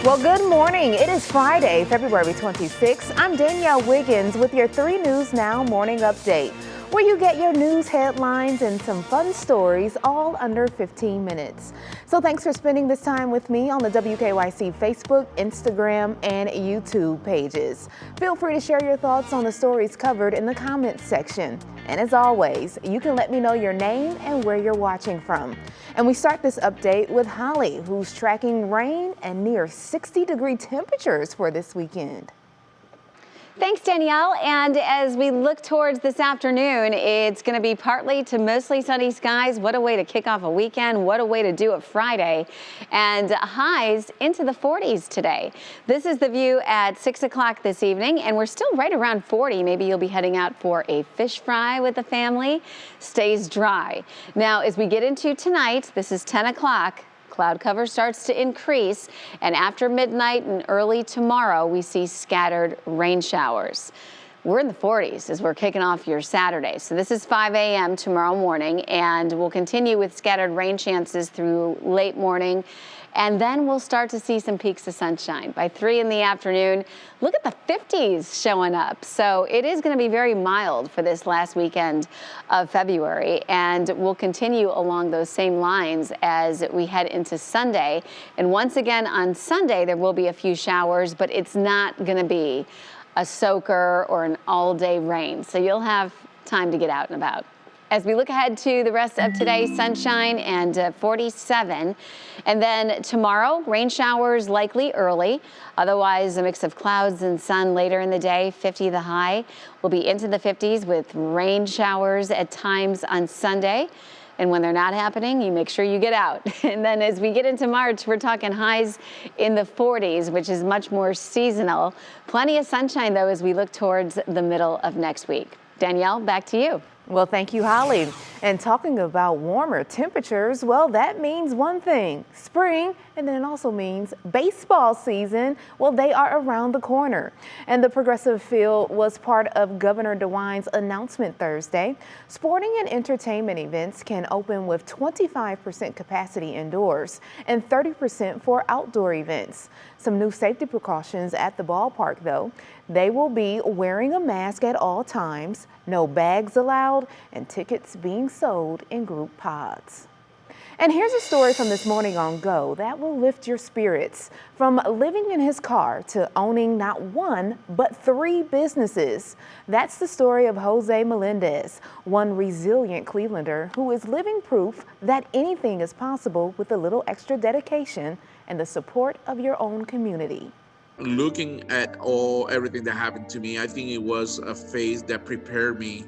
Well, good morning. It is Friday, February 26th. I'm Danielle Wiggins with your 3 News Now morning update, where you get your news headlines and some fun stories all under 15 minutes. So thanks for spending this time with me on the WKYC Facebook, Instagram, and YouTube pages. Feel free to share your thoughts on the stories covered in the comments section. And as always, you can let me know your name and where you're watching from. And we start this update with Hollie, who's tracking rain and near 60-degree temperatures for this weekend. Thanks, Danielle. And as we look towards this afternoon, it's going to be partly to mostly sunny skies. What a way to kick off a weekend. What a way to do it Friday. And highs into the 40s today. This is the view at 6 o'clock this evening, and we're still right around 40. Maybe you'll be heading out for a fish fry with the family. Stays dry. Now, as we get into tonight, this is 10 o'clock. Cloud cover starts to increase, and after midnight and early tomorrow, we see scattered rain showers. We're in the 40s as we're kicking off your Saturday. So this is 5 a.m. tomorrow morning, and we'll continue with scattered rain chances through late morning. And then we'll start to see some peaks of sunshine. By 3 in the afternoon, look at the 50s showing up. So it is going to be very mild for this last weekend of February. And we'll continue along those same lines as we head into Sunday. And once again on Sunday, there will be a few showers, but it's not going to be a soaker or an all-day rain. So you'll have time to get out and about. As we look ahead to the rest of today, sunshine and 47. And then tomorrow, rain showers likely early. Otherwise, a mix of clouds and sun later in the day. 50 the high. We'll be into the 50s with rain showers at times on Sunday. And when they're not happening, you make sure you get out. And then as we get into March, we're talking highs in the 40s, which is much more seasonal. Plenty of sunshine, though, as we look towards the middle of next week. Danielle, back to you. Well, thank you, Hollie. And talking about warmer temperatures, well, that means one thing, spring, and then it also means baseball season. Well, they are around the corner. And the Progressive Field was part of Governor DeWine's announcement Thursday. Sporting and entertainment events can open with 25% capacity indoors and 30% for outdoor events. Some new safety precautions at the ballpark, though. They will be wearing a mask at all times, no bags allowed, and tickets being sold in group pods. And here's a story from this morning on Go that will lift your spirits. From living in his car to owning not one, but 3 businesses. That's the story of Jose Melendez, one resilient Clevelander who is living proof that anything is possible with a little extra dedication and the support of your own community. Looking at everything that happened to me, I think it was a phase that prepared me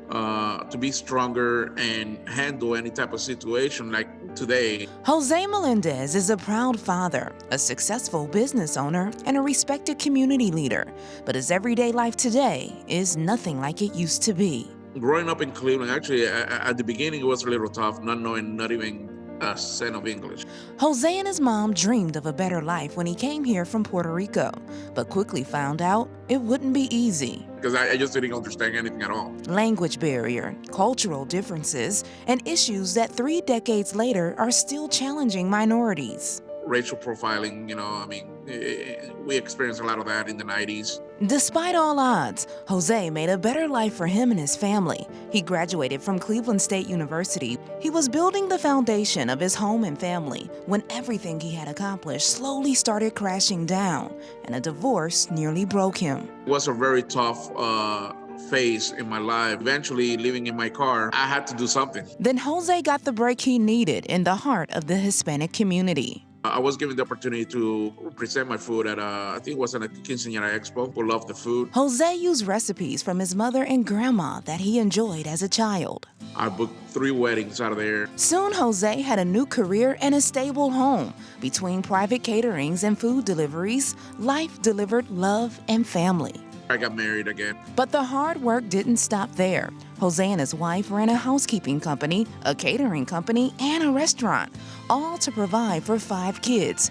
to be stronger and handle any type of situation like today. Jose Melendez is a proud father, a successful business owner, and a respected community leader. But his everyday life today is nothing like it used to be. Growing up in Cleveland, actually, at the beginning, it was a little tough, not knowing not even a cent of English. Jose and his mom dreamed of a better life when he came here from Puerto Rico, but quickly found out it wouldn't be easy. Because I just didn't understand anything at all. Language barrier, cultural differences, and issues that 3 decades later are still challenging minorities. Racial profiling, we experienced a lot of that in the 90s. Despite all odds, Jose made a better life for him and his family. He graduated from Cleveland State University. He was building the foundation of his home and family when everything he had accomplished slowly started crashing down, and a divorce nearly broke him. It was a very tough phase in my life. Eventually, living in my car, I had to do something. Then Jose got the break he needed in the heart of the Hispanic community. I was given the opportunity to present my food at I think it was at a Quinceañera Expo. People loved the food. Jose used recipes from his mother and grandma that he enjoyed as a child. I booked 3 weddings out of there. Soon, Jose had a new career and a stable home. Between private caterings and food deliveries, life delivered love and family. I got married again. But the hard work didn't stop there. Jose and his wife ran a housekeeping company, a catering company, and a restaurant, all to provide for 5 kids.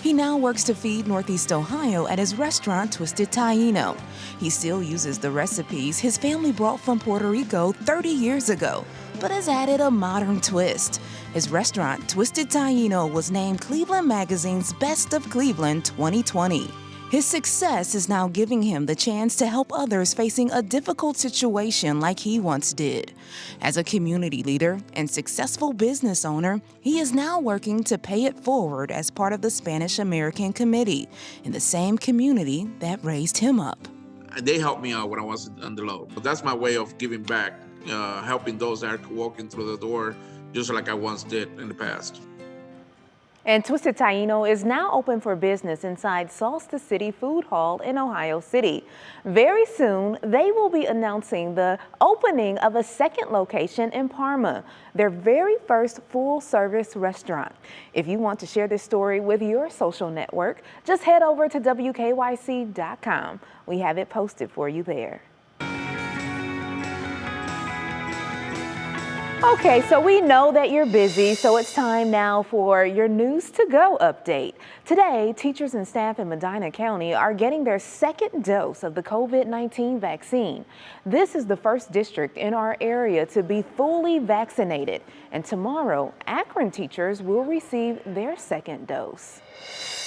He now works to feed Northeast Ohio at his restaurant, Twisted Taino. He still uses the recipes his family brought from Puerto Rico 30 years ago, but has added a modern twist. His restaurant, Twisted Taino, was named Cleveland Magazine's Best of Cleveland 2020. His success is now giving him the chance to help others facing a difficult situation like he once did. As a community leader and successful business owner, he is now working to pay it forward as part of the Spanish American Committee in the same community that raised him up. They helped me out when I was on the low. But that's my way of giving back, helping those that are walking through the door, just like I once did in the past. And Twisted Taino is now open for business inside Solstice City Food Hall in Ohio City. Very soon, they will be announcing the opening of a second location in Parma, their very first full-service restaurant. If you want to share this story with your social network, just head over to WKYC.com. We have it posted for you there. Okay, so we know that you're busy, so it's time now for your News to Go update. Today, teachers and staff in Medina County are getting their second dose of the COVID-19 vaccine. This is the first district in our area to be fully vaccinated, and tomorrow, Akron teachers will receive their second dose.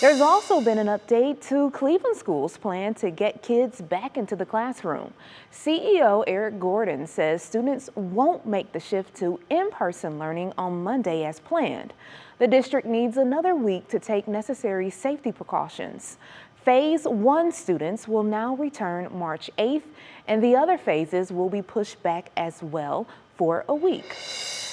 There's also been an update to Cleveland schools' plan to get kids back into the classroom. CEO Eric Gordon says students won't make the shift to in-person learning on Monday as planned. The district needs another week to take necessary safety precautions. Phase 1 students will now return March 8th, and the other phases will be pushed back as well for a week.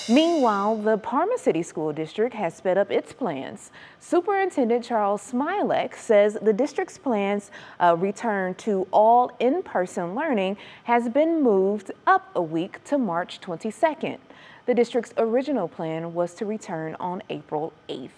Meanwhile, the Parma City School District has sped up its plans. Superintendent Charles Smilek says the district's plans return to all in-person learning has been moved up a week to March 22nd. The district's original plan was to return on April 8th.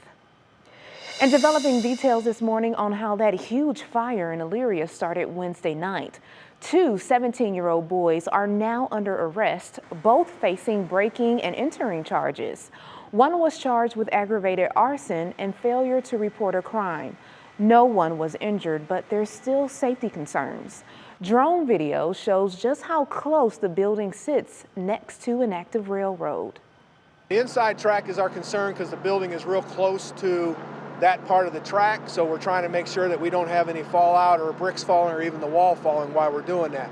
And developing details this morning on how that huge fire in Elyria started Wednesday night. 2 17-year-old boys are now under arrest, both facing breaking and entering charges. One was charged with aggravated arson and failure to report a crime. No one was injured, but there's still safety concerns. Drone video shows just how close the building sits next to an active railroad. The inside track is our concern because the building is real close to that part of the track, so we're trying to make sure that we don't have any fallout or bricks falling or even the wall falling while we're doing that.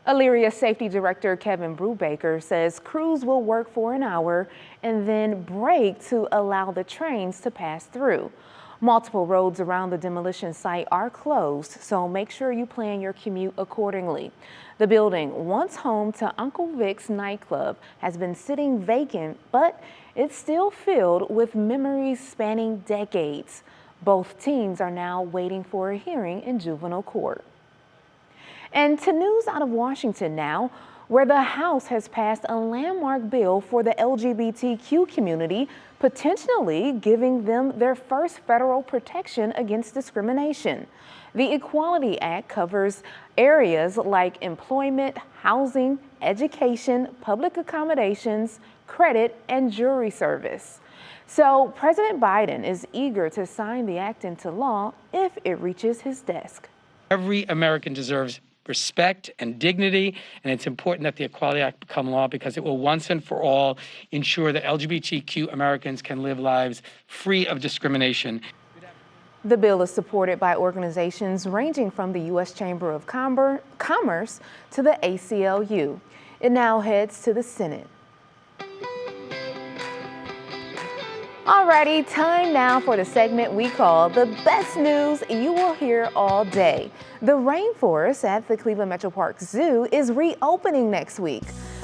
Elyria Safety Director Kevin Brubaker says crews will work for an hour and then break to allow the trains to pass through. Multiple roads around the demolition site are closed, so make sure you plan your commute accordingly. The building, once home to Uncle Vic's nightclub, has been sitting vacant, but it's still filled with memories spanning decades. Both teens are now waiting for a hearing in juvenile court. And to news out of Washington now, where the House has passed a landmark bill for the LGBTQ community, potentially giving them their first federal protection against discrimination. The Equality Act covers areas like employment, housing, education, public accommodations, credit, and jury service. So President Biden is eager to sign the act into law if it reaches his desk. Every American deserves respect and dignity, and it's important that the Equality Act become law because it will once and for all ensure that LGBTQ Americans can live lives free of discrimination. The bill is supported by organizations ranging from the U.S. Chamber of Commerce to the ACLU. It now heads to the Senate. Alrighty, time now for the segment we call The Best News You Will Hear All Day. The rainforest at the Cleveland METROPARKS Zoo is reopening next week.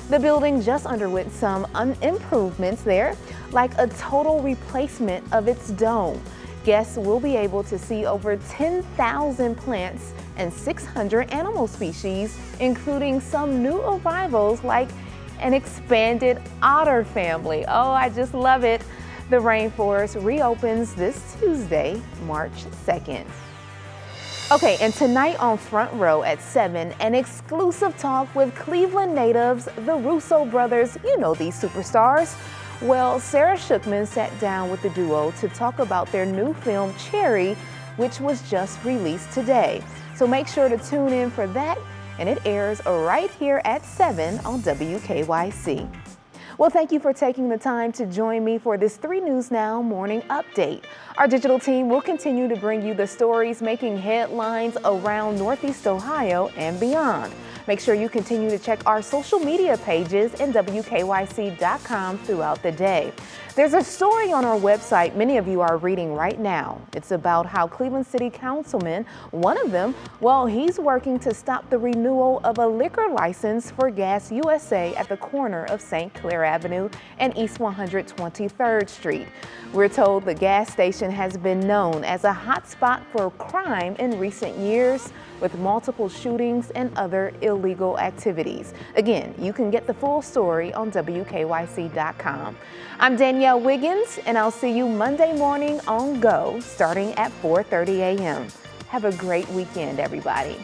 The building just underwent some improvements there, like a total replacement of its dome. Guests will be able to see over 10,000 plants and 600 animal species, including some new arrivals like an expanded otter family. Oh, I just love it. The rainforest reopens this Tuesday, March 2nd. Okay, and tonight on Front Row at 7, an exclusive talk with Cleveland natives, the Russo Brothers. You know these superstars. Well, Sarah Shookman sat down with the duo to talk about their new film, Cherry, which was just released today. So make sure to tune in for that, and it airs right here at 7 on WKYC. Well, thank you for taking the time to join me for this 3 News Now morning update. Our digital team will continue to bring you the stories making headlines around Northeast Ohio and beyond. Make sure you continue to check our social media pages and WKYC.com throughout the day. There's a story on our website many of you are reading right now. It's about how Cleveland City Councilman, one of them, well, he's working to stop the renewal of a liquor license for Gas USA at the corner of St. Clair Avenue and East 123rd Street. We're told the gas station has been known as a hotspot for crime in recent years, with multiple shootings and other illegal activities. Again, you can get the full story on WKYC.com. I'm Danielle Wiggins, and I'll see you Monday morning on Go, starting at 4:30 a.m. Have a great weekend, everybody.